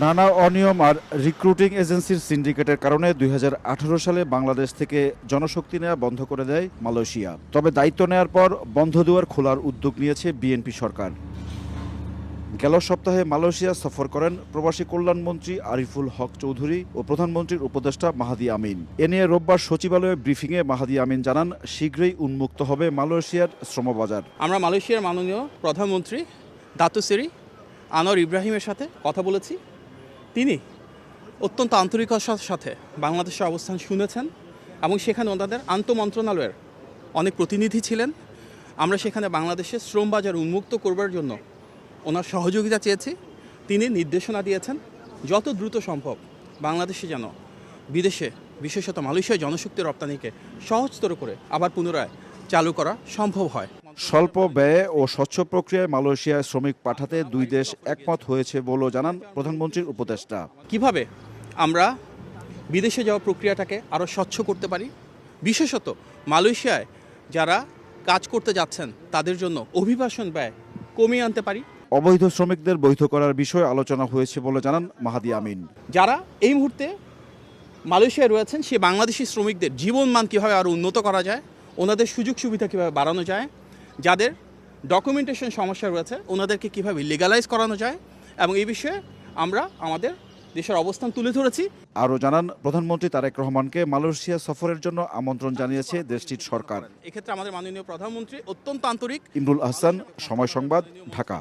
নানা অনিয়ম আর রিক্রুটিং এজেন্সির সিন্ডিকেটের কারণে ২০১৮ সালে বাংলাদেশ থেকে জনশক্তি নেওয়া বন্ধ করে দেয় মালয়েশিয়া। তবে দায়িত্ব নেওয়ার পর বন্ধ দুয়ার খোলার উদ্যোগ নিয়েছে বিএনপি সরকার। গেল সপ্তাহে মালয়েশিয়া সফর করেন প্রবাসী কল্যাণমন্ত্রী আরিফুল হক চৌধুরী ও প্রধানমন্ত্রীর উপদেষ্টা মাহাদি আমিন। এ নিয়ে রোববার সচিবালয়ে ব্রিফিংয়ে মাহাদি আমিন জানান, শীঘ্রই উন্মুক্ত হবে মালয়েশিয়ার শ্রমবাজার। আমরা মালয়েশিয়ার মাননীয় প্রধানমন্ত্রী দাতু সেরি আনোয়ার ইব্রাহিমের সাথে কথা বলেছি। তিনি অত্যন্ত আন্তরিকতার সাথে বাংলাদেশের অবস্থান শুনেছেন এবং সেখানে ওনাদের আন্তঃমন্ত্রণালয়ের অনেক প্রতিনিধি ছিলেন। আমরা সেখানে বাংলাদেশের শ্রম বাজার উন্মুক্ত করবার জন্য ওনার সহযোগিতা চেয়েছি। তিনি নির্দেশনা দিয়েছেন যত দ্রুত সম্ভব বাংলাদেশে যেন বিদেশে বিশেষত মালয়েশিয়ার জনশক্তি রপ্তানিকে সহজতর করে আবার পুনরায় চালু করা সম্ভব হয়। স্বল্প ব্যয়ে ও স্বচ্ছ প্রক্রিয়ায় মালয়েশিয়ায় শ্রমিক পাঠাতে দুই দেশ একমত হয়েছে বলেও জানান প্রধানমন্ত্রীর উপদেষ্টা। কিভাবে আমরা বিদেশে যাওয়া প্রক্রিয়াটাকে আরও স্বচ্ছ করতে পারি, বিশেষত মালয়েশিয়ায় যারা কাজ করতে যাচ্ছেন তাদের জন্য অভিবাসন ব্যয় কমিয়ে আনতে পারি। অবৈধ শ্রমিকদের বৈধ করার বিষয়ে আলোচনা হয়েছে বলে জানান মাহাদি আমিন। যারা এই মুহূর্তে মালয়েশিয়ায় রয়েছেন সে বাংলাদেশি শ্রমিকদের জীবনমান কীভাবে আরও উন্নত করা যায়, ওনাদের সুযোগ সুবিধা কীভাবে বাড়ানো যায়, যাদের ডকুমেন্টেশন সমস্যা রয়েছে ওনাদেরকে কীভাবে লিগালাইজ করানো যায়, এবং এই বিষয়ে আমরা আমাদের দেশের অবস্থান তুলে ধরেছি। আরও জানান, প্রধানমন্ত্রী তারেক রহমানকে মালয়েশিয়া সফরের জন্য আমন্ত্রণ জানিয়েছে দেশটির সরকার। এক্ষেত্রে আমাদের মাননীয় প্রধানমন্ত্রী অত্যন্ত আন্তরিক। ইমরুল আহসান, সময় সংবাদ, ঢাকা।